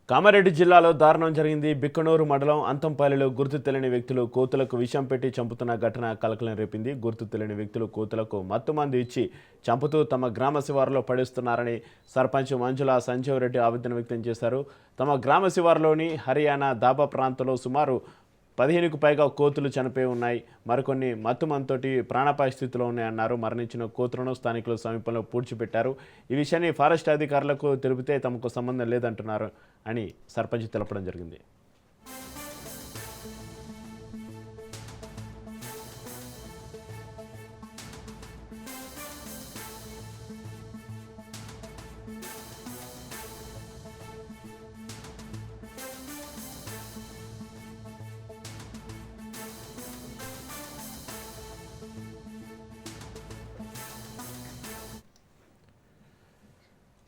కామారెడ్డి జిల్లాలో దారుణం జరిగింది. బిక్కనూరు మండలం అంతంపల్లిలో గుర్తు తెలియని వ్యక్తులు కోతులకు విషం పెట్టి చంపుతున్న ఘటన కలకలం రేపింది. గుర్తు తెలియని వ్యక్తులు కోతులకు మత్తుమందు ఇచ్చి చంపుతూ తమ గ్రామ శివారులో పడేస్తున్నారని సర్పంచ్ మంజుల సంజీవ్ రెడ్డి ఆవేదన వ్యక్తం చేశారు. తమ గ్రామ శివారులోని హర్యానా దాబా ప్రాంతంలో సుమారు 15కు పైగా కోతులు చనిపోయి ఉన్నాయి. మరికొన్ని మత్తుమంతోటి ప్రాణాపాయ స్థితిలో ఉన్నాయన్నారు. మరణించిన కోతులను స్థానికులు సమీపంలో పూడ్చిపెట్టారు. ఈ విషయాన్ని ఫారెస్ట్ అధికారులకు తెలిపితే తమకు సంబంధం లేదంటున్నారు అని సర్పంచ్ తెలపడం జరిగింది.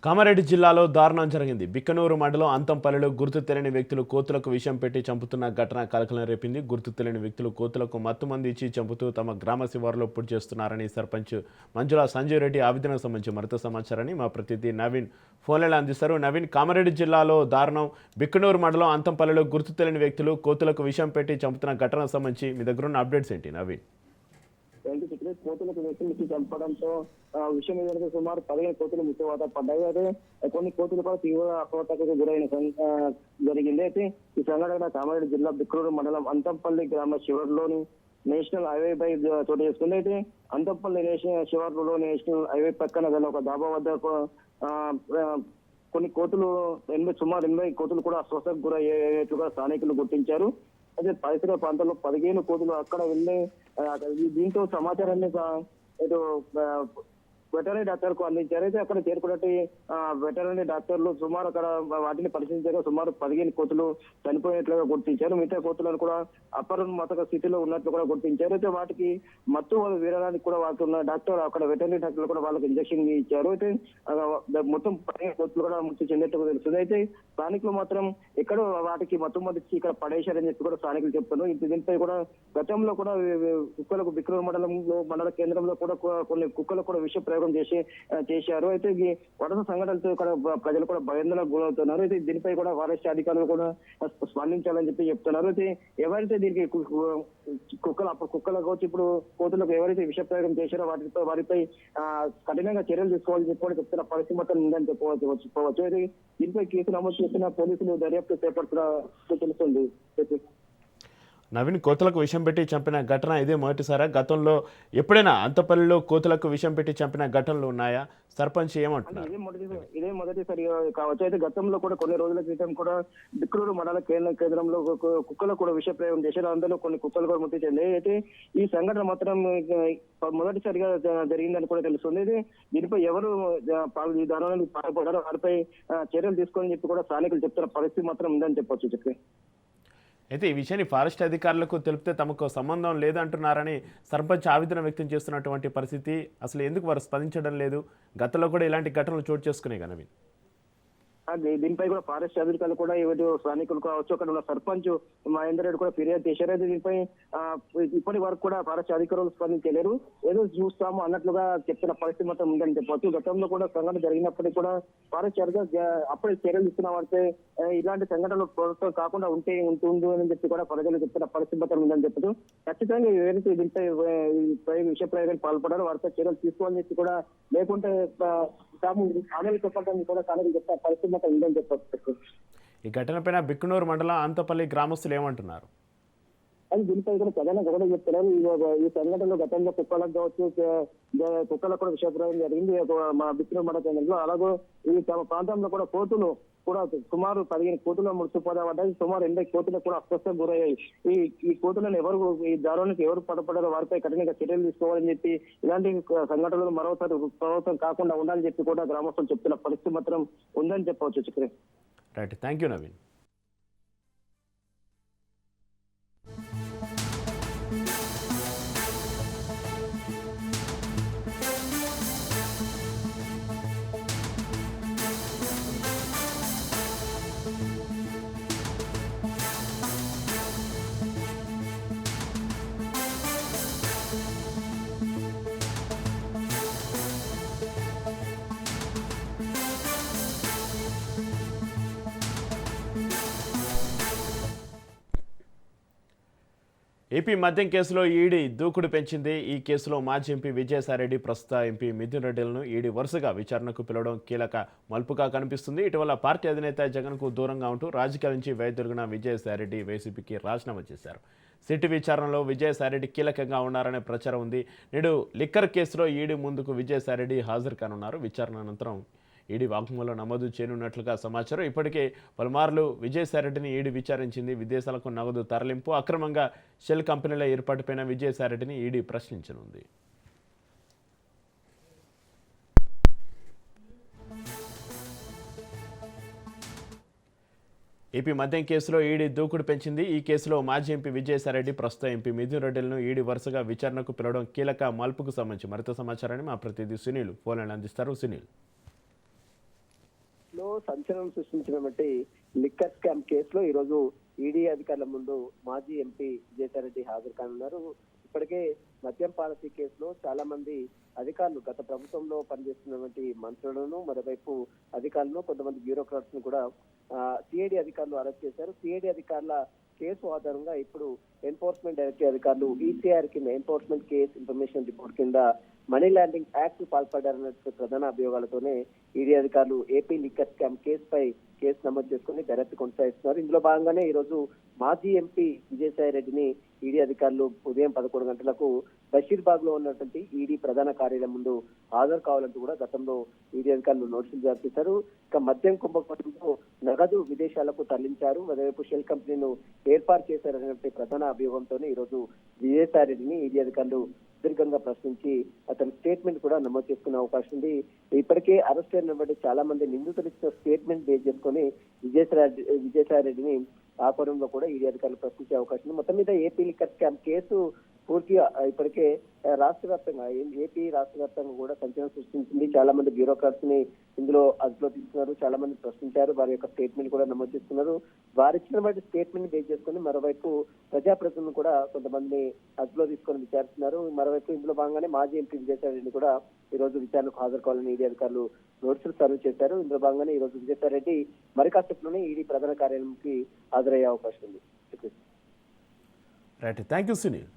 కామారెడ్డి జిల్లాలో దారుణం జరిగింది. బిక్కనూరు మండలం అంతంపల్లిలో గుర్తు తెలియని వ్యక్తులు కోతులకు విషం పెట్టి చంపుతున్న ఘటన కలకలం రేపింది. గుర్తు తెలియని వ్యక్తులు కోతులకు మత్తుమంది ఇచ్చి చంపుతూ తమ గ్రామ శివారులో పూర్తి చేస్తున్నారని సర్పంచ్ మంజుల సంజయ్ రెడ్డి ఆవేదనకు సంబంధించి మరింత సమాచారాన్ని మా ప్రతినిధి నవీన్ ఫోన్లలో అందిస్తారు. నవీన్, కామారెడ్డి జిల్లాలో దారుణం. బిక్కనూరు మండలం అంతంపల్లిలో గుర్తు తెలియని వ్యక్తులు కోతులకు విషం పెట్టి చంపుతున్న ఘటనకు సంబంధించి మీ దగ్గర ఉన్న అప్డేట్స్ ఏంటి నవీన్? కోతులకు వ్యక్తులు చంపడంతో విషయం ఏంటంటే సుమారు 15 కోతులు మృత్యువాత పడ్డాయి. అయితే కొన్ని కోతులు కూడా తీవ్ర అప్రమత్తకు గురైన జరిగింది. అయితే ఈ సంఘటన కామారెడ్డి జిల్లా బిక్రూరు మండలం అంతంపల్లి గ్రామ శివారులోని నేషనల్ హైవే పై చోటు చేసుకుంది. అయితే అంతంపల్లి నేషనల్ శివారులో నేషనల్ హైవే పక్కన గల ఒక డాబా వద్ద కొన్ని కోతులు సుమారు 80 కోతులు కూడా అస్వస్థకు గురయ్యేట్టుగా స్థానికులు గుర్తించారు. అయితే పరిసర ప్రాంతాల్లో 15 కోతులు అక్కడ వెళ్ళి దీంతో సమాచారాన్ని ఇటు వెటర్నరీ డాక్టర్ కు అందించారు. అయితే అక్కడ చేరుకున్నట్టు వెటర్నరీ డాక్టర్లు సుమారు అక్కడ వాటిని పరిశీలించారు. సుమారు 15 కోతులు చనిపోయినట్లుగా గుర్తించారు. మిగతా కోతులను కూడా అపరిమతక స్థితిలో ఉన్నట్లు కూడా గుర్తించారు. అయితే వాటికి మత్తు వీరడానికి కూడా వాడుతున్న డాక్టర్ అక్కడ వెటర్నరీ డాక్టర్లు కూడా వాళ్ళకి ఇంజక్షన్ ఇచ్చారు. అయితే మొత్తం 15 కోతులు కూడా మృతి చెందినట్టుగా తెలుస్తుంది. అయితే స్థానికులు మాత్రం ఎక్కడో వాటికి మత్తు మందిచ్చి ఇక్కడ పడేశారని చెప్పి కూడా స్థానికులు చెప్తున్నారు. దీనిపై కూడా గతంలో కూడా కుక్కలకు బిక్రూరు మండల కేంద్రంలో కూడా కొన్ని కుక్కలకు కూడా విష ప్రయోగం చేశారు. అయితే ఈ వరుస సంఘటనలతో ఇక్కడ ప్రజలు కూడా భయాందోళనకు గురవుతున్నారు. అయితే దీనిపై కూడా ఫారెస్ట్ అధికారులు కూడా స్పందించాలని చెప్పి చెప్తున్నారు. అయితే ఎవరైతే దీనికి కుక్కలకు వచ్చి ఇప్పుడు కోతులకు ఎవరైతే విష ప్రయోగం చేశారో వారిపై కఠినంగా చర్యలు తీసుకోవాలని చెప్పి కూడా చెప్తున్న పరిస్థితి మొత్తం ఉందని చెప్పవచ్చు. అయితే దీనిపై కేసు నమోదు చేస్తున్న పోలీసులు దర్యాప్తు చేపడుతున్నట్టు తెలుస్తుంది. నవీన్, కోతులకు విషం పెట్టి చంపిన ఘటన ఇదే మొదటిసారా? గతంలో ఎప్పుడైనా అంతపల్లిలో కోతులకు విషం పెట్టి చంపిన ఘటనలు ఉన్నాయా? సర్పంచ్ ఏమంటున్నారు? ఇదే మొదటిసారి కావచ్చు. అయితే గతంలో కూడా కొన్ని రోజుల క్రితం కూడా బిక్రూరు మండల కేంద్రంలో కుక్కలు కూడా విష ప్రయోగం చేశారు. అందులో కొన్ని కుక్కలు కూడా మృతి చెందాయి. అయితే ఈ సంఘటన మాత్రం మొదటిసారిగా జరిగిందని కూడా తెలుస్తుంది. అయితే దీనిపై ఎవరు ఈ దారుణానికి పాల్పడ్డారో వారిపై చర్యలు తీసుకోవాలని చెప్పి కూడా స్థానికులు చెప్తున్న పరిస్థితి మాత్రం ఉందని చెప్పొచ్చు. చెప్పి అయితే ఈ విషయాన్ని ఫారెస్ట్ అధికారులకు తెలిపితే తమకు సంబంధం లేదంటున్నారని సర్పంచ్ ఆవేదన వ్యక్తం చేస్తున్నటువంటి పరిస్థితి. అసలు ఎందుకు వారు స్పందించడం లేదు? గతంలో కూడా ఇలాంటి ఘటనలు చోటు చేసుకునే కదా. దీనిపై కూడా ఫారెస్ట్ అధికారులు కూడా ఇటు స్థానికులు కావచ్చు, అక్కడ ఉన్న సర్పంచ్ మహేందర్ రెడ్డి కూడా ఫిర్యాదు చేశారు. అయితే దీనిపై ఇప్పటి వరకు కూడా ఫారెస్ట్ అధికారులు స్పందించలేరు. ఏదో చూస్తాము అన్నట్లుగా చెప్తున్న పరిస్థితి మొత్తం ఉందని చెప్పవచ్చు. గతంలో కూడా సంఘటన జరిగినప్పటికీ కూడా ఫారెస్ట్ అధికారులు అప్పుడే చర్యలు ఇస్తున్న వారిపై ఇలాంటి సంఘటనలు కాకుండా ఉంటుంది అని చెప్పి కూడా ప్రజలు చెప్తున్న పరిస్థితి మొత్తం ఉందని చెప్పచ్చు. ఖచ్చితంగా ఎవరైతే దీనిపై విషయ ప్రయోగానికి పాల్పడారో వారిపై చర్యలు తీసుకోవాలని చెప్పి కూడా, లేకుంటే తాము ఆమెలు చెప్పడానికి కూడా స్థానికులు చెప్తే పరిస్థితి మొత్తం ఉందని చెప్పచ్చు. ఈ ఘటనపైన బిక్కనూరు మండలం అంతపల్లి గ్రామస్తులు ఏమంటున్నారు? అది దీనిపై కూడా ప్రధానంగా కూడా చెప్తున్నారు. ఈ సంఘటనలో గతంలో కుక్కలకు కావచ్చు, కుక్కలకు కూడా విషప్రయోగం జరిగింది మా బిక్రూరు మండల కేంద్రంలో. అలాగే ఈ తమ ప్రాంతంలో కూడా కోతులు కూడా సుమారు 15 కోతుల మృత్యుపడ్డాయి. సుమారు 80 కోతులకు కూడా అస్వస్థకు గురయ్యాయి. ఈ కోతులను ఈ దారుణానికి ఎవరు పడపడారో వారిపై కఠినంగా చర్యలు తీసుకోవాలని చెప్పి, ఇలాంటి సంఘటనలు మరోసారి ప్రభుత్వం కాకుండా ఉండాలని చెప్పి కూడా గ్రామస్తులు చెప్తున్న పరిస్థితి మాత్రం ఉందని చెప్పవచ్చు. Chakri right, thank you Naveen. AP మద్యం కేసులో ఈడీ దూకుడు పెంచింది. ఈ కేసులో మాజీ ఎంపీ విజయసాయిరెడ్డి, ప్రస్తుత ఎంపీ మిథున్ రెడ్డిలను ఈడీ వరుసగా విచారణకు పిలవడం కీలక మలుపుగా కనిపిస్తుంది. ఇటీవల పార్టీ అధినేత జగన్కు దూరంగా ఉంటూ రాజకీయాల నుంచి వైదొలిగిన విజయసాయిరెడ్డి వైసీపీకి రాజీనామా చేశారు. సిట్ విచారణలో విజయసాయిరెడ్డి కీలకంగా ఉన్నారనే ప్రచారం ఉంది. నేడు లిక్కర్ కేసులో ఈడీ ముందుకు విజయసాయిరెడ్డి హాజరు కానున్నారు. విచారణ అనంతరం ఈడీ వాగ్మూలం నమోదు చేయనున్నట్లుగా సమాచారం. ఇప్పటికే పలుమార్లు విజయసాయిరెడ్డిని ఈడీ విచారించింది. విదేశాలకు నగదు తరలింపు, అక్రమంగా షెల్ కంపెనీల ఏర్పాటుపైన విజయసాయిరెడ్డిని ఈడీ ప్రశ్నించనుంది. ఏపీ మద్యం కేసులో ఈడీ దూకుడు పెంచింది. ఈ కేసులో మాజీ ఎంపీ విజయసాయిరెడ్డి, ప్రస్తుత ఎంపీ మిథున్ రెడ్డిలను ఈడీ వరుసగా విచారణకు పిలవడం కీలక మలుపుకు సంబంధించి మరింత సమాచారాన్ని మా ప్రతినిధి సునీల్ ఫోన్లను అందిస్తారు. సునీల్, సంచలనం సృష్టించినటువంటి లిక్కర్ స్కామ్ కేసులో ఈ రోజు ఈడీ అధికారుల ముందు మాజీ ఎంపీ విజయసాయిరెడ్డి హాజరు కానున్నారు. ఇప్పటికే మద్యం పాలసీ కేసులో చాలా మంది అధికారులు, గత ప్రభుత్వంలో పనిచేస్తున్నటువంటి మంత్రులను, మరోవైపు అధికారులను, కొంతమంది బ్యూరోక్రాట్స్ ను కూడా సిఐడి అధికారులు అరెస్ట్ చేశారు. సిఐడి అధికారుల కేసు ఆధారంగా ఇప్పుడు ఎన్ఫోర్స్మెంట్ డైరెక్టరీ అధికారులు ఈసీఆర్ కింద ఎన్ఫోర్స్మెంట్ కేస్ ఇన్ఫర్మేషన్ రిపోర్ట్ కింద మనీ లాండరింగ్ యాక్ట్ పాల్పడ్డారన్న ప్రధాన అభియోగాలతోనే ఈడీ అధికారులు ఏపీ లిక్కర్ స్కామ్ కేసు నమోదు చేసుకుని దర్యాప్తు కొనసాగిస్తున్నారు. ఇందులో భాగంగానే ఈ రోజు మాజీ ఎంపీ విజయసాయిరెడ్డిని ఈడీ అధికారులు ఉదయం 11 గంటలకు బషీర్బాగ్ లో ఉన్నటువంటి ఈడీ ప్రధాన కార్యాలయం ముందు హాజరు కావాలంటూ కూడా గతంలో ఈడీ అధికారులు నోటీసులు జారీ చేశారు. ఇక మద్యం కుంభకోణంలో నగదు విదేశాలకు తరలించారు, మరోవైపు షెల్ కంపెనీను ఏర్పాటు చేశారనే ప్రధాన అభియోగంతోనే ఈ రోజు విజయసాయిరెడ్డిని ఈడీ అధికారులు సుదీర్ఘంగా ప్రశ్నించి అతని స్టేట్మెంట్ కూడా నమోదు చేసుకునే అవకాశం ఉంది. ఇప్పటికే అరెస్ట్ అయినటువంటి చాలా మంది నిందితులు ఇచ్చిన స్టేట్మెంట్ బేస్ చేసుకుని విజయసాయిరెడ్డిని ఆ కోణంలో కూడా ఈడీ అధికారులు ప్రశ్నించే అవకాశం ఉంది. మొత్తం మీద ఏపీ లిక్కర్ స్కామ్ కేసు పూర్తిగా ఇప్పటికే రాష్ట్ర వ్యాప్తంగా కూడా సంచలనం సృష్టించింది. చాలా మంది బ్యూరోక్రాట్స్ ని ఇందులో అదుపులో తీసుకున్నారు, చాలా మంది ప్రశ్నించారు, వారి యొక్క స్టేట్మెంట్ కూడా నమోదు చేసుకున్నారు. వారు ఇచ్చినటువంటి స్టేట్మెంట్ బేస్ చేసుకుని మరోవైపు ప్రజాప్రతినిధులను కూడా కొంతమందిని అదుపులో తీసుకొని విచారిస్తున్నారు. మరోవైపు ఇందులో భాగంగానే మాజీ ఎంపీ విజయసాయిరెడ్డిని కూడా ఈ రోజు విచారణకు హాజరు కావాలని ఈడీ అధికారులు నోటీసులు సర్వ్ చేశారు. ఇందులో భాగంగానే ఈ రోజు విజయసాయిరెడ్డి మరి కాసేపులోనే ఈడీ ప్రధాన కార్యాలయంకి హాజరయ్యే అవకాశం ఉంది. Right, thank you Sunil.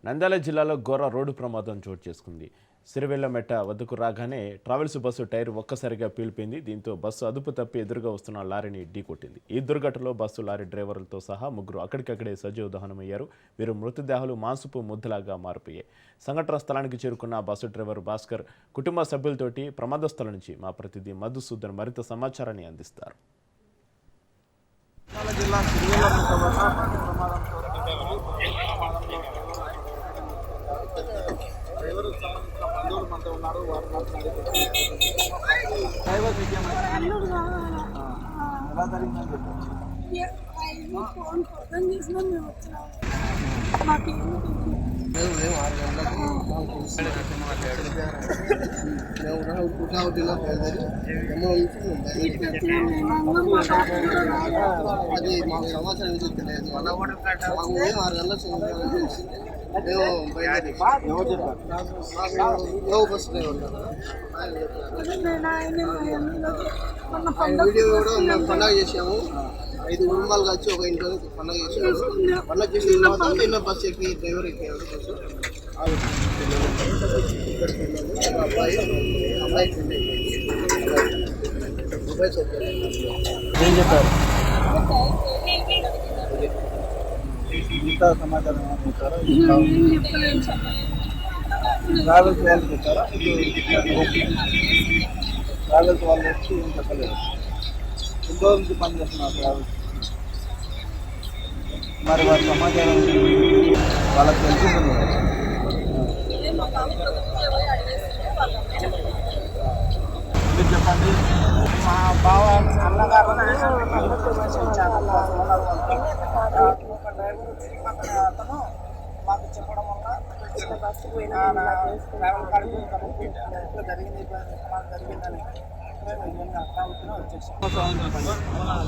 Nandyal జిల్లాలో ఘోర రోడ్డు ప్రమాదం చోటు చేసుకుంది. సిరివెల్లమెట్ట వద్దకు రాగానే ట్రావెల్స్ బస్సు టైర్ ఒక్కసారిగా పీలిపోయింది. దీంతో బస్సు అదుపు తప్పి ఎదురుగా వస్తున్న లారీని ఢీకొట్టింది. ఈ దుర్ఘటనలో బస్సు, లారీ డ్రైవర్లతో సహా ముగ్గురు అక్కడికక్కడే సజీవ దహనమయ్యారు. వీరు మృతదేహాలు మాంసపు ముద్దలాగా మారిపోయాయి. సంఘటన స్థలానికి చేరుకున్న బస్సు డ్రైవర్ భాస్కర్ కుటుంబ సభ్యులతోటి ప్రమాద స్థలం నుంచి మా ప్రతినిధి మధుసూదన్ మరింత సమాచారాన్ని అందిస్తారు. డ్రైవర్కి సంబంధించిన బంధువులు మనతో ఉన్నారు. వారు ఎలా జరిగిందని చెప్పారు. ఫోన్ పొద్దున్న చేసినా మేము వచ్చినాము. మాకేం అది మాకు సమాచారం ఇది తెలియదు. మాకు 6 గంటల మేము బస్ డ్రైవర్ వీడియో కూడా మేము పండగ చేసాము. 5 కుటుంబాలు కలిసి ఒక ఇంట్లో పండగ చేసాము. పండగ చేసిన తర్వాత నిన్న బస్ ఎక్కి డ్రైవర్ ఎక్కాడు. బస్సు ఏం చెప్పారు? ఇంత సమాచారం చెప్పారా? ట్రావెల్స్ వాళ్ళు చెప్పారా? ట్రావెల్స్ వాళ్ళు వచ్చి ఏం చెప్పలేదు. ఎన్ని రోజుల నుంచి పనిచేస్తున్నారు ట్రావెల్స్? మరి వారి సమాచారం వాళ్ళకి తెలిసింది. మా బావ అన్నగారు ఇచ్చారు. ఒక డ్రైవర్ శ్రీమంత్ అతను మాకు చెప్పడం వల్ల ట్రావెల్ కార్డు ఇట్లా జరిగింది జరిగిందని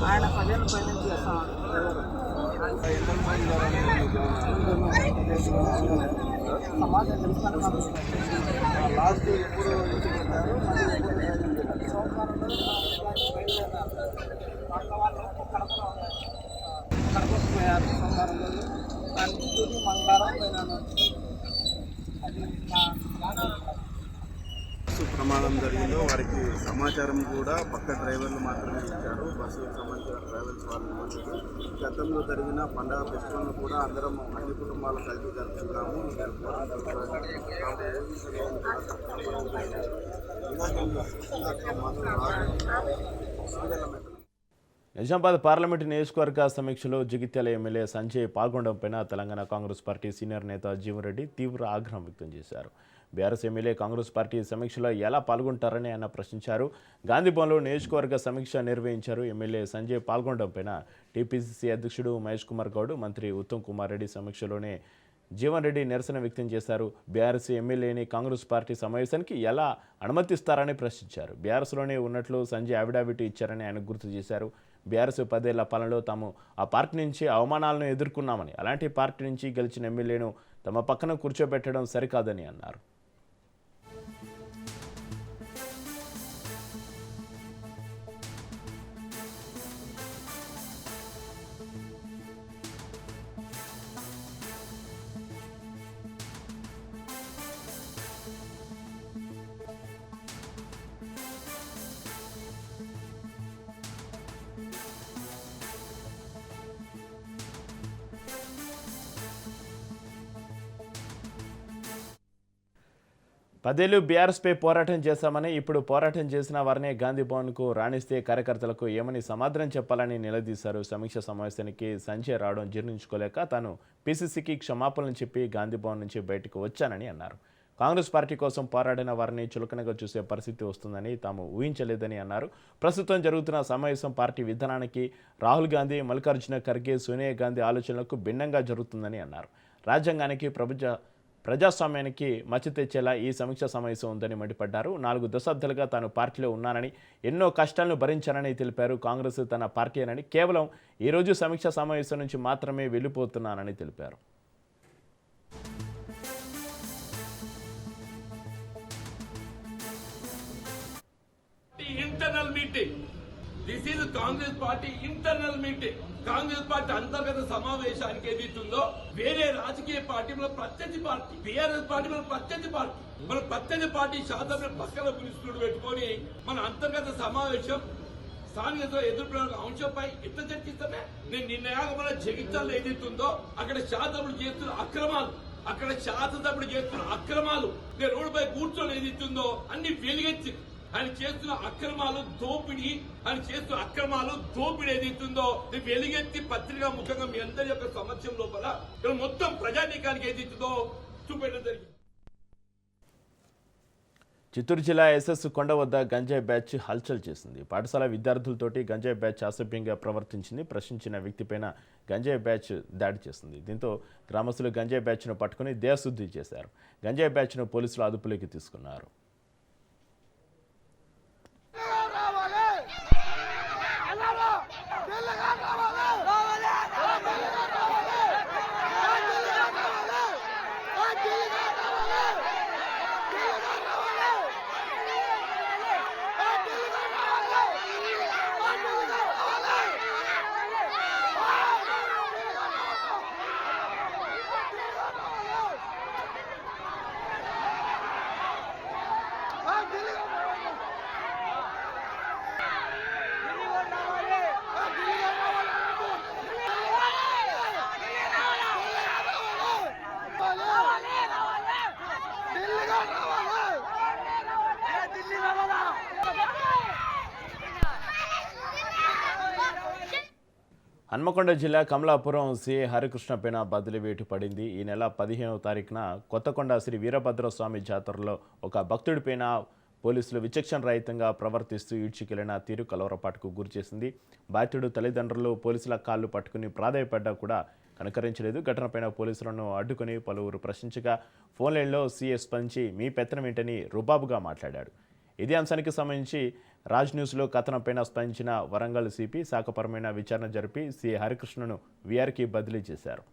ఆయన 10 ఏళ్ళ పైన చేస్తాను. సమాజం తెలుసుకుని లాస్ట్ ఎప్పుడు కడపకు పోయారు సోమవారం రోజు. దాని నుంచి మంగళవారం పోయినాను. అది బస్సు ప్రమాదం జరిగిందో వారికి సమాచారం కూడా పక్క డ్రైవర్లు మాత్రమే ఇచ్చారు. బస్సుకు సంబంధించిన ట్రావెల్స్ వాళ్ళు ఇవ్వలేదు. గతంలో జరిగిన పండగ ఫెస్టివల్ను కూడా అందరం అన్ని కుటుంబాలు కలిసి జరుపుకున్నాము. నిజామాబాద్ పార్లమెంటు నియోజకవర్గ సమీక్షలో జగిత్యాల ఎమ్మెల్యే సంజయ్ పాల్గొనడంపైన తెలంగాణ కాంగ్రెస్ పార్టీ సీనియర్ నేత జీవన్ రెడ్డి తీవ్ర ఆగ్రహం వ్యక్తం చేశారు. బీఆర్ఎస్ ఎమ్మెల్యే కాంగ్రెస్ పార్టీ సమీక్షలో ఎలా పాల్గొంటారని ఆయన ప్రశ్నించారు. గాంధీభవన్లో నియోజకవర్గ సమీక్ష నిర్వహించారు. ఎమ్మెల్యే సంజయ్ పాల్గొనడంపైన టీపీసీసీ అధ్యక్షుడు మహేష్ కుమార్ గౌడ్, మంత్రి ఉత్తమ్ కుమార్ రెడ్డి సమీక్షలోనే జీవన్ రెడ్డి నిరసన వ్యక్తం చేశారు. బీఆర్ఎస్ ఎమ్మెల్యేని కాంగ్రెస్ పార్టీ సమావేశానికి ఎలా అనుమతిస్తారని ప్రశ్నించారు. బీఆర్ఎస్లోనే ఉన్నట్లు సంజయ్ అఫిడవిట్ ఇచ్చారని ఆయన గుర్తు చేశారు. బీఆర్ఎస్ 10 ఏళ్ల పాలనలో తాము ఆ పార్టీ నుంచి అవమానాలను ఎదుర్కొన్నామని, అలాంటి పార్టీ నుంచి గెలిచిన ఎమ్మెల్యేను తమ పక్కన కూర్చోబెట్టడం సరికాదని అన్నారు. పదేళ్లు బీఆర్ఎస్పై పోరాటం చేశామని, ఇప్పుడు పోరాటం చేసిన వారినే గాంధీ భవన్కు రాణిస్తే కార్యకర్తలకు ఏమని సమాధానం చెప్పాలని నిలదీశారు. సమీక్ష సమావేశానికి సంజయ్ రావడం జీర్ణించుకోలేక తాను పీసీసీకి క్షమాపణలు చెప్పి గాంధీ భవన్ నుంచి బయటకు వచ్చానని అన్నారు. కాంగ్రెస్ పార్టీ కోసం పోరాడిన వారిని చులకనగా చూసే పరిస్థితి వస్తుందని తాము ఊహించలేదని అన్నారు. ప్రస్తుతం జరుగుతున్న సమావేశం పార్టీ విధానానికి, రాహుల్ గాంధీ, మల్లికార్జున ఖర్గే, సోనియా గాంధీ ఆలోచనలకు భిన్నంగా జరుగుతుందని అన్నారు. రాజ్యాంగానికి, ప్రజాస్వామ్యానికి మచ్చ తెచ్చేలా ఈ సమీక్ష సమావేశం ఉందని మండిపడ్డారు. 4 దశాబ్దాలుగా తాను పార్టీలో ఉన్నానని, ఎన్నో కష్టాలను భరించానని తెలిపారు. కాంగ్రెస్ తన పార్టీనని, కేవలం ఈరోజు సమీక్ష సమావేశం నుంచి మాత్రమే వెళ్ళిపోతున్నానని తెలిపారు. Internal meeting, this is Congress party internal meeting. Congress party అంతర్గత సమావేశానికి ఏదైతుందో వేరే రాజకీయ పార్టీ మన ప్రత్యర్థి పార్టీ, బీఆర్ఎస్ పార్టీ మన ప్రత్యర్థి పార్టీ, మన ప్రత్యర్థి పార్టీ శాతం పక్కన పులుసుకుడు పెట్టుకొని మన అంతర్గత సమావేశం స్థానిక ఎదుర్కొన్న అంశంపై ఎట్లా చర్చిస్తామే. నేను నిన్నయాగా మన జగిత్యాల్లో ఏదైతుందో అక్కడ శాసనసభ్యులు చేస్తున్న అక్రమాలు, అక్కడ శాసనసభ్యులు చేస్తున్న అక్రమాలు, నేను రోడ్డుపై కూర్చొని ఏదైతుందో అన్ని వెలుగెత్తి ఆయన చేస్తున్న అక్రమాలు, దోపిడీ, ఆయన చేస్తున్న అక్రమాలు, దోపిడీ ఏదైతుందో వెలుగెత్తి పత్రికా ముఖంగా మీ అందరి యొక్క సమస్య లోపల మొత్తం ప్రజానీకానికి ఏదైతుందో చూపెట్టడం జరిగింది. చిత్తూరు జిల్లా ఎస్ఎస్ కొండ వద్ద గంజాయి బ్యాచ్ హల్చల్ చేసింది. పాఠశాల విద్యార్థులతోటి గంజాయి బ్యాచ్ అసభ్యంగా ప్రవర్తించింది. ప్రశ్నించిన వ్యక్తిపైన గంజాయి బ్యాచ్ దాడి చేసింది. దీంతో గ్రామస్తులు గంజాయి బ్యాచ్ను పట్టుకుని దేహశుద్ధి చేశారు. గంజాయి బ్యాచ్ను పోలీసులు అదుపులోకి తీసుకున్నారు. హన్మకొండ జిల్లా కమలాపురం సిఐ హరికృష్ణపైన బదిలీ వేటు పడింది. ఈ నెల 15వ తారీఖున కొత్తకొండ శ్రీ వీరభద్రస్వామి జాతరలో ఒక భక్తుడిపైన పోలీసులు విచక్షణ రహితంగా ప్రవర్తిస్తూ ఈడ్చుకెళ్లిన తీరు కలవరపాటుకు గురిచేసింది. బాధితుడు తల్లిదండ్రులు పోలీసుల కాళ్లు పట్టుకుని ప్రాధాయపడ్డా కూడా కనుకరించలేదు. ఘటనపైన పోలీసులను అడ్డుకుని పలువురు ప్రశ్నించగా ఫోన్ లైన్లో సీఏ స్పందించి మీ పెత్తనం ఏంటని రుబాబుగా మాట్లాడాడు. ఇదే అంశానికి సంబంధించి రాజ్ న్యూస్లో కథనంపైన స్పందించిన వరంగల్ సిపి శాఖపరమైన విచారణ జరిపి సీఏ హరికృష్ణను వీఆర్కి బదిలీ చేశారు.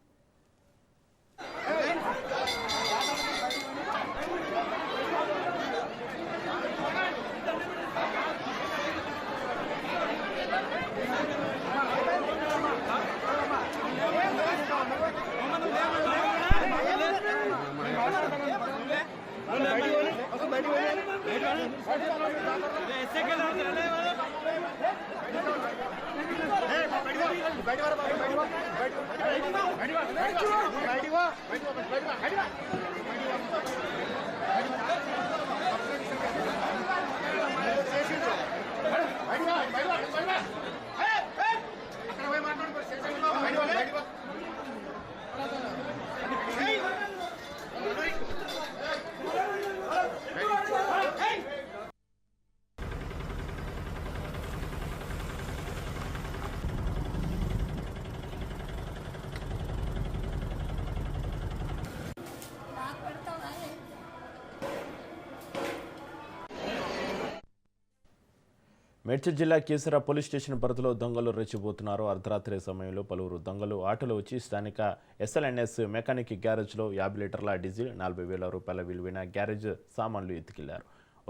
మేడ్చల్ జిల్లా కేసరా పోలీస్ స్టేషన్ పరిధిలో దొంగలు రెచ్చిపోతున్నారు. అర్ధరాత్రి సమయంలో పలువురు దొంగలు ఆటోలో వచ్చి స్థానిక ఎస్ఎల్ఎన్ఎస్ మెకానిక్ గ్యారేజ్లో 50 లీటర్ల డీజిల్, 40,000 రూపాయల విలువైన గ్యారేజ్ సామాన్లు ఎత్తుకెళ్లారు.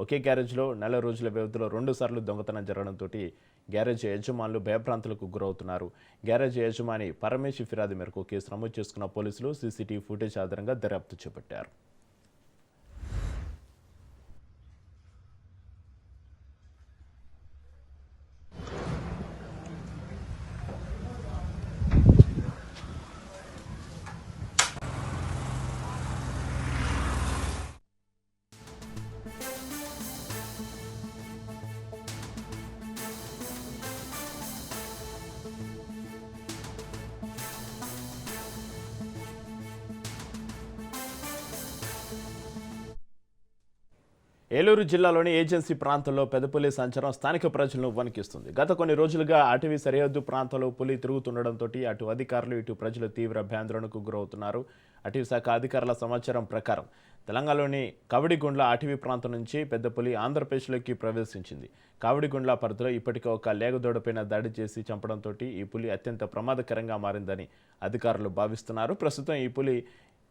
ఒకే గ్యారేజ్లో నెల రోజుల వ్యవధిలో 2 సార్లు దొంగతనం జరగడంతో గ్యారేజ్ యజమానులు భయభ్రాంతులకు గురవుతున్నారు. గ్యారేజ్ యజమాని పరమేశ్ ఫిర్యాదు మేరకు కేసు నమోదు చేసుకున్న పోలీసులు సీసీటీవీ ఫుటేజ్ ఆధారంగా దర్యాప్తు చేపట్టారు. ఏలూరు జిల్లాలోని ఏజెన్సీ ప్రాంతంలో పెద్దపులి సంచారం స్థానిక ప్రజలను వణికిస్తుంది. గత కొన్ని రోజులుగా అటవీ సరిహద్దు ప్రాంతంలో పులి తిరుగుతుండటంతో అటు అధికారులు ఇటు ప్రజలు తీవ్ర భయాందోళనకు గురవుతున్నారు. అటవీ శాఖ అధికారుల సమాచారం ప్రకారం తెలంగాణలోని కవడిగుండ్ల అటవీ ప్రాంతం నుంచి పెద్దపులి ఆంధ్రప్రదేశ్లోకి ప్రవేశించింది. కావడిగుండ్ల పరిధిలో ఇప్పటికే ఒక లేగదోడపైన దాడి చేసి చంపడంతో ఈ పులి అత్యంత ప్రమాదకరంగా మారిందని అధికారులు భావిస్తున్నారు. ప్రస్తుతం ఈ పులి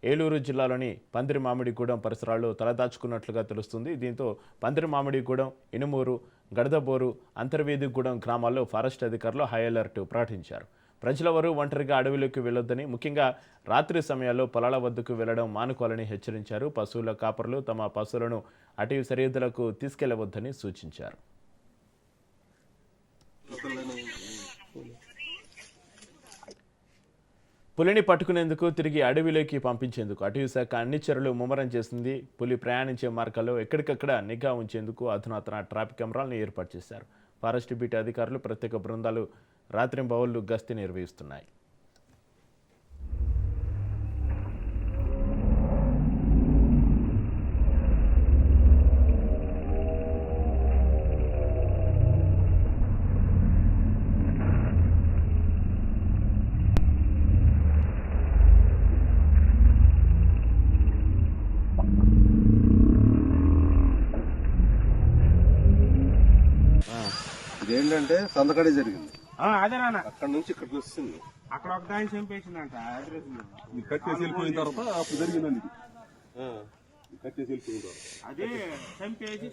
ఏలూరు జిల్లాలోని పందిరిమామిడిగూడెం పరిసరాల్లో తలదాచుకున్నట్లుగా తెలుస్తుంది. దీంతో పందిరిమామిడిగూడెం, ఇనుమూరు, గడదబోరు, అంతర్వేదిగూడెం గ్రామాల్లో ఫారెస్ట్ అధికారులు హై అలర్ట్ ప్రకటించారు. ప్రజలెవరూ ఒంటరిగా అడవిలోకి వెళ్లొద్దని, ముఖ్యంగా రాత్రి సమయాల్లో పొలాల వద్దకు వెళ్లడం మానుకోవాలని హెచ్చరించారు. పశువుల కాపరులు తమ పశువులను అటవీ సరిహద్దులకు తీసుకెళ్లవద్దని సూచించారు. పులిని పట్టుకునేందుకు తిరిగి అడవిలోకి పంపించేందుకు అటవీ శాఖ అన్ని చర్యలు ముమ్మరం చేసింది. పులి ప్రయాణించే మార్గాల్లో ఎక్కడికక్కడ నిఘా ఉంచేందుకు అధునాతన ట్రాఫిక్ కెమెరాలను ఏర్పాటు చేశారు. ఫారెస్ట్ బీట్ అధికారులు ప్రత్యేక బృందాలు రాత్రింబవళ్లు గస్తీ నిర్వహిస్తున్నాయి. ఇదేంటంటే సందకడే జరిగింది. అదేనా అక్కడ నుంచి ఇక్కడికి వస్తుంది. అక్కడ ఒక దాన్ని చంపేసిందంట అడ్రస్ కట్టేసి వెళ్ళిపోయిన తర్వాత అప్పుడు జరిగిందండి. ఇది కట్టేసి వెళ్ళిపోయిన తర్వాత అదే చంపేసి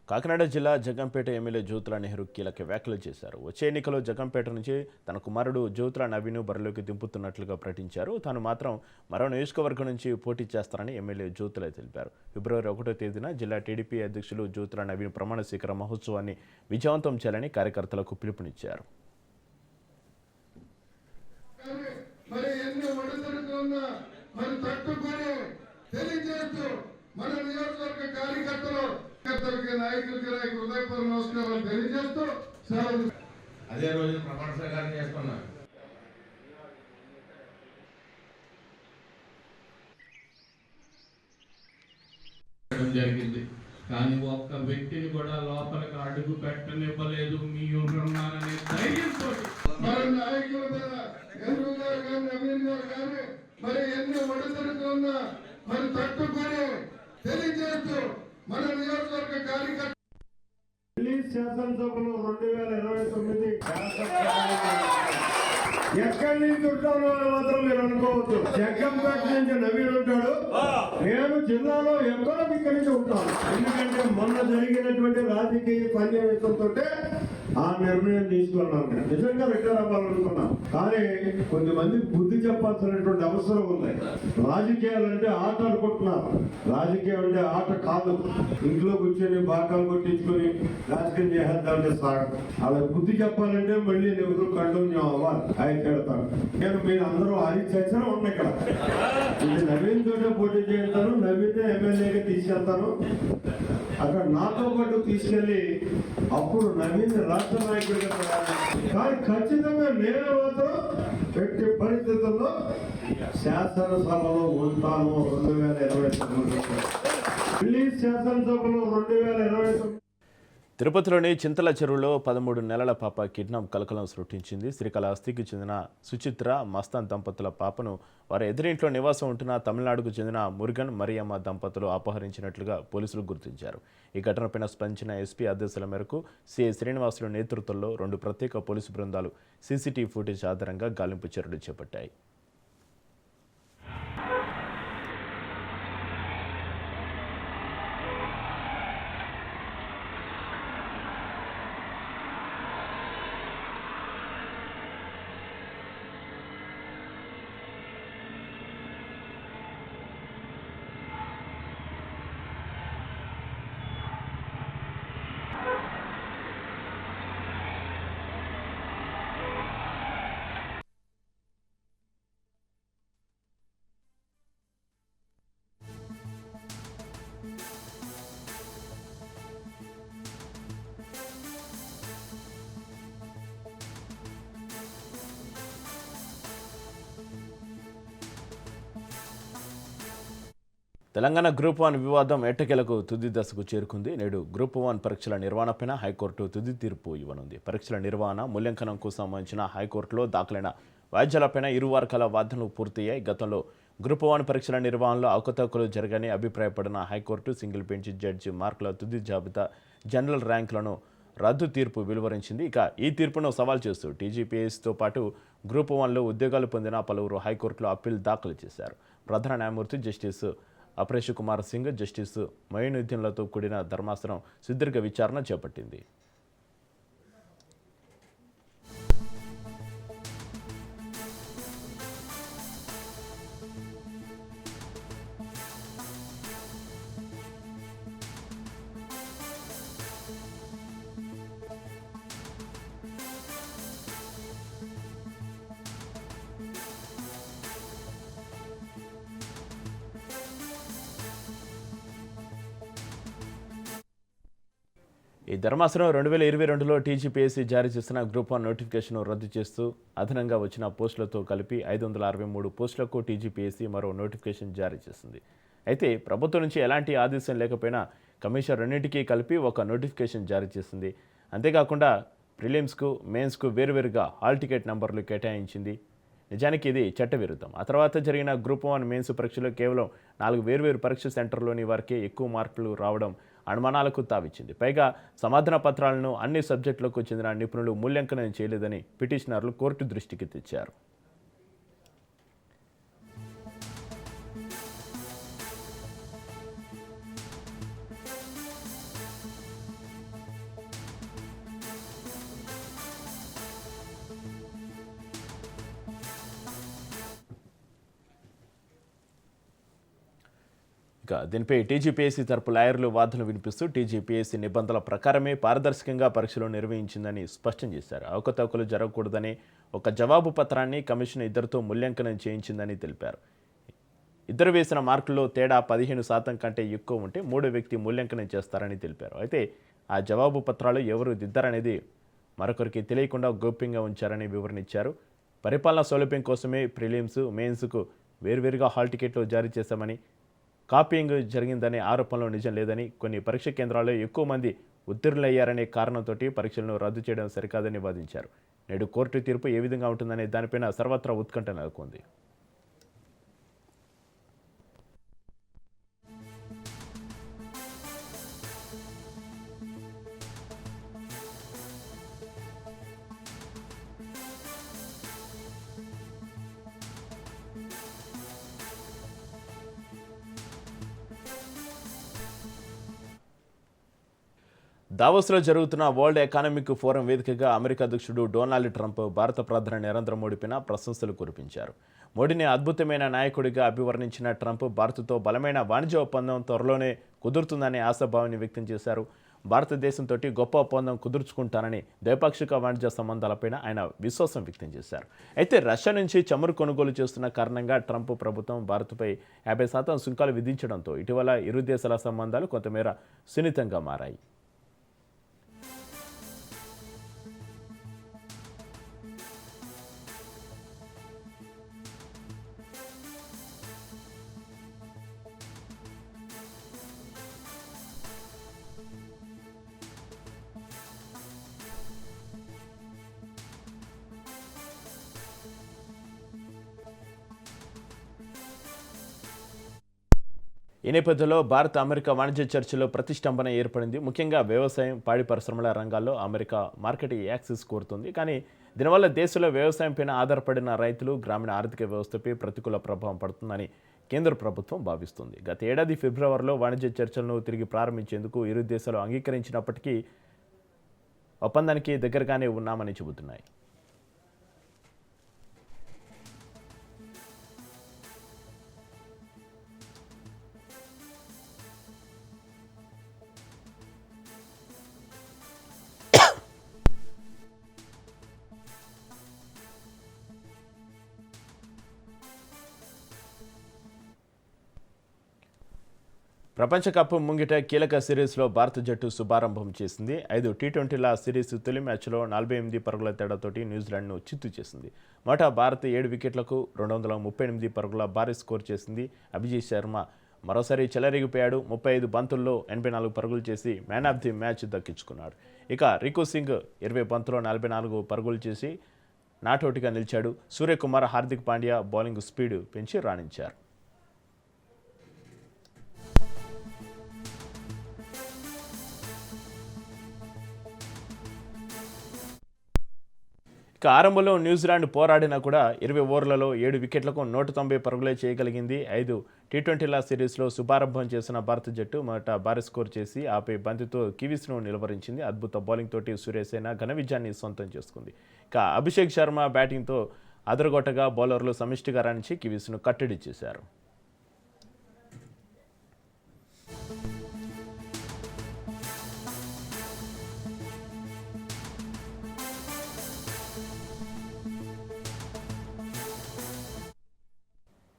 కాకినాడ జిల్లా జగంపేట ఎమ్మెల్యే జ్యోతుల నెహ్రూ కీలక వ్యాఖ్యలు చేశారు. వచ్చే ఎన్నికల్లో జగంపేట నుంచి తన కుమారుడు జ్యోతుల నవీన్ బరిలోకి దింపుతున్నట్లుగా ప్రకటించారు. తాను మాత్రం మరో నియోజకవర్గం నుంచి పోటీ చేస్తారని ఎమ్మెల్యే జ్యోతుల తెలిపారు. ఫిబ్రవరి 1వ తేదీన జిల్లా టీడీపీ అధ్యక్షులు జ్యోతుల నవీన్ ప్రమాణ స్వీకార మహోత్సవాన్ని విజయవంతం చేయాలని కార్యకర్తలకు పిలుపునిచ్చారు. మన నియోజకవర్గ కార్యకర్తలకి నాయకులకి హృదయపూర్వక నమస్కారాలు తెలియజేస్తూ అదే రోజు ప్రమాణ స్వీకారం చేసుకున్నా. జరిగింది కానీ ఒక్క వ్యక్తిని కూడా లోపలికి అడుగు పెట్టనివ్వలేదు. మీ ఉన్నారనే ధైర్యంతో మరి నాయకుల మీద నెహ్రూ గారు కానీ నవీన్ గారు కానీ మరి ఎన్ని ఒడిదుడుకున్నా మరి తట్టుకొని తెలియజేస్తూ మన నియోజకవర్గ కార్యకర్త శాసనసభలో 2029 ఎక్కడి నుంచి ఉంటానో అని మాత్రం మీరు అనుకోవద్దు. జగ్గంపేట నుంచి నవీన్ ఉంటాడు, నేను జిల్లాలో ఎక్కడో ఇక్కడి నుంచి ఉంటాను. ఎందుకంటే మొన్న జరిగినటువంటి రాజకీయ సన్నివేశంతో ఆ నిర్ణయం తీసుకున్నాను. నిజంగా రిటైర్ అవ్వాలనుకున్నాం, కానీ కొంతమంది బుద్ధి చెప్పాల్సినటువంటి అవసరం ఉంది. రాజకీయాలు అంటే ఆట అనుకుంటున్నారు, రాజకీయం అంటే ఆట కాదు. ఇంట్లో కూర్చొని బాకాలు కొట్టించుకొని రాజకీయం చేసేద్దామంటే సాగదు. అలా బుద్ధి చెప్పాలంటే మళ్ళీ ఎవరు కంటిన్యూ అవ్వాలి, ఆయన పెడతాను. నేను మీరు అందరూ అది చర్చన ఉన్నాయి ఇక్కడ. ఇది నవీన్ తోటే పోటీ చేస్తాను, నవీన్ ఎమ్మెల్యేగా తీసుకెళ్తాను. అక్కడ నాతో పాటు తీసుకెళ్లి అప్పుడు నవీన్ రాష్ట్ర నాయకుడిగా కానీ ఖచ్చితంగా నేను మాత్రం ఎట్టి పరిస్థితుల్లో శాసనసభలో ఉంటాను. 2029 శాసనసభలో 2029 తిరుపతిలోని చింతల చెరువులో 13 నెలల పాప కిడ్నాప్ కలకలం సృష్టించింది. శ్రీకాళహస్తికి చెందిన సుచిత్ర మస్తాన్ దంపతుల పాపను వారి ఎదురింట్లో నివాసం ఉంటున్న తమిళనాడుకు చెందిన మురుగన్ మరియమ్మ దంపతులు అపహరించినట్లుగా పోలీసులు గుర్తించారు. ఈ ఘటనపైన స్పందించిన ఎస్పీ ఆదేశాల మేరకు సిఐ శ్రీనివాసులు నేతృత్వంలో 2 ప్రత్యేక పోలీసు బృందాలు సీసీటీవీ ఫుటేజ్ ఆధారంగా గాలింపు చర్యలు చేపట్టాయి. తెలంగాణ గ్రూప్ 1 వివాదం ఎట్టకేలకు తుది దశకు చేరుకుంది. నేడు గ్రూప్ 1 పరీక్షల నిర్వహణపైన హైకోర్టు తుది తీర్పు ఇవ్వనుంది. పరీక్షల నిర్వహణ మూల్యాంకనంకు సంబంధించిన హైకోర్టులో దాఖలైన వ్యాజ్యాలపైన ఇరు వర్గాల వాదనలు పూర్తయ్యాయి. గతంలో గ్రూప్ 1 పరీక్షల నిర్వహణలో అవకతవకలు జరగని అభిప్రాయపడిన హైకోర్టు సింగిల్ బెంచ్ జడ్జి మార్కుల తుది జాబితా జనరల్ ర్యాంకులను రద్దు తీర్పు వెలువరించింది. ఇక ఈ తీర్పును సవాల్ చేస్తూ టీజీపీఎస్తో పాటు గ్రూప్ 1లో ఉద్యోగాలు పొందిన పలువురు హైకోర్టులో అప్పీల్ దాఖలు చేశారు. ప్రధాన న్యాయమూర్తి జస్టిస్ అపరేష్ కుమార్ సింగ్, జస్టిస్ మొయినుద్దీన్లతో కూడిన ధర్మాసనం సుదీర్ఘ విచారణ చేపట్టింది. ఈ ధర్మాసనం 2022లో టీజీపీఎస్సీ జారీ చేసిన గ్రూప్ 1 నోటిఫికేషన్ రద్దు చేస్తూ అదనంగా వచ్చిన పోస్టులతో కలిపి 563 పోస్టులకు టీజీపీఎస్సీ మరో నోటిఫికేషన్ జారీ చేసింది. అయితే ప్రభుత్వం నుంచి ఎలాంటి ఆదేశం లేకపోయినా కమిషన్ రెండింటికి కలిపి ఒక నోటిఫికేషన్ జారీ చేసింది. అంతేకాకుండా ప్రిలిమ్స్కు, మెయిన్స్కు వేరువేరుగా హాల్ టికెట్ నంబర్లు కేటాయించింది. నిజానికి ఇది చట్టవిరుద్ధం. ఆ తర్వాత జరిగిన గ్రూప్ 1 మెయిన్స్ పరీక్షలో కేవలం 4 వేర్వేరు పరీక్ష సెంటర్లోని వారికే ఎక్కువ మార్కులు రావడం అనుమానాలకు తావిచ్చింది. పైగా సమాధాన పత్రాలను అన్ని సబ్జెక్టులకు చెందిన నిపుణులు మూల్యాంకనం చేయలేదని పిటిషనర్లు కోర్టు దృష్టికి తెచ్చారు. ఇక దీనిపై టీజీపీఎస్సీ తరపు లాయర్లు వాదనలు వినిపిస్తూ టీజీపీఎస్సీ నిబంధనల ప్రకారమే పారదర్శకంగా పరీక్షలు నిర్వహించిందని స్పష్టం చేశారు. అవకతవకలు జరగకూడదని ఒక జవాబు పత్రాన్ని కమిషన్ ఇద్దరితో మూల్యాంకనం చేయించిందని తెలిపారు. ఇద్దరు వేసిన మార్కుల్లో తేడా 15% కంటే ఎక్కువ ఉంటే మూడో వ్యక్తి మూల్యాంకనం చేస్తారని తెలిపారు. అయితే ఆ జవాబు పత్రాలు ఎవరు దిద్దారనేది మరొకరికి తెలియకుండా గోప్యంగా ఉంచారని వివరణించారు. పరిపాలనా సౌలభ్యం కోసమే ప్రిలిమ్స్, మెయిన్స్కు వేర్వేరుగా హాల్ టికెట్లు జారీ చేశామని, కాపీయింగ్ జరిగిందనే ఆరోపణలో నిజం లేదని, కొన్ని పరీక్ష కేంద్రాల్లో ఎక్కువ మంది ఉత్తీర్ణులయ్యారనే కారణంతో పరీక్షలను రద్దు చేయడం సరికాదని వాదించారు. నేడు కోర్టు తీర్పు ఏ విధంగా ఉంటుందనే దానిపైన సర్వత్రా ఉత్కంఠ నెలకొంది. దావోస్లో జరుగుతున్న వరల్డ్ ఎకనామిక్ ఫోరం వేదికగా అమెరికా అధ్యక్షుడు డొనాల్డ్ ట్రంప్ భారత ప్రధాని నరేంద్ర మోడీపైన ప్రశంసలు కురిపించారు. మోడీని అద్భుతమైన నాయకుడిగా అభివర్ణించిన ట్రంప్ భారత్తో బలమైన వాణిజ్య ఒప్పందం త్వరలోనే కుదురుతుందనే ఆశాభావాన్ని వ్యక్తం చేశారు. భారతదేశంతో గొప్ప ఒప్పందం కుదుర్చుకుంటానని ద్వైపాక్షిక వాణిజ్య సంబంధాలపైన ఆయన విశ్వాసం వ్యక్తం చేశారు. అయితే రష్యా నుంచి చమురు కొనుగోలు చేస్తున్న కారణంగా ట్రంప్ ప్రభుత్వం భారత్పై 50% సుంకాలు విధించడంతో ఇటీవల ఇరు దేశాల సంబంధాలు కొంతమేర సున్నితంగా మారాయి. ఈ నేపథ్యంలో భారత్ అమెరికా వాణిజ్య చర్చలో ప్రతిష్టంభన ఏర్పడింది. ముఖ్యంగా వ్యవసాయం, పాడి పరిశ్రమల రంగాల్లో అమెరికా మార్కెట్ యాక్సెస్ కోరుతుంది. కానీ దీనివల్ల దేశంలో వ్యవసాయంపైన ఆధారపడిన రైతులు, గ్రామీణ ఆర్థిక వ్యవస్థపై ప్రతికూల ప్రభావం పడుతుందని కేంద్ర ప్రభుత్వం భావిస్తుంది. గత ఏడాది ఫిబ్రవరిలో వాణిజ్య చర్చలను తిరిగి ప్రారంభించేందుకు ఇరు దేశాలు అంగీకరించినప్పటికీ ఒప్పందానికి దగ్గరగానే ఉన్నామని చెబుతున్నాయి. ప్రపంచ కప్ ముంగిట కీలక సిరీస్లో భారత జట్టు శుభారంభం చేసింది. 5 టీ20ల సిరీస్ తొలి మ్యాచ్లో 48 పరుగుల తేడాతోటి న్యూజిలాండ్ను చిత్తు చేసింది. మొదట భారత్ 7 వికెట్లకు 238 పరుగుల భారీ స్కోర్ చేసింది. అభిజిత్ శర్మ మరోసారి చెలరేగిపోయాడు. 35 బంతుల్లో 84 పరుగులు చేసి మ్యాన్ ఆఫ్ ది మ్యాచ్ దక్కించుకున్నాడు. ఇక రికు సింగ్ 20 బంతుల్లో 44 పరుగులు చేసి నాటౌట్గా నిలిచాడు. సూర్యకుమార్, హార్దిక్ పాండ్యా బౌలింగ్ స్పీడ్ పెంచి రాణించారు. ఇక ఆరంభంలో న్యూజిలాండ్ పోరాడినా కూడా 20 ఓవర్లలో 7 వికెట్లకు 190 పరుగులే చేయగలిగింది. 5 టీ20ల సిరీస్లో శుభారంభం చేసిన భారత జట్టు మొదట భారీ స్కోర్ చేసి ఆపై బంతితో కివీస్ను నిలువరించింది. అద్భుత బౌలింగ్ తోటి సూర్యసేన ఘన విజయాన్ని సొంతం చేసుకుంది. ఇక అభిషేక్ శర్మ బ్యాటింగ్తో అదరగొట్టగా బౌలర్లు సమిష్టిగా రాణించి కివీస్ను కట్టడి చేశారు.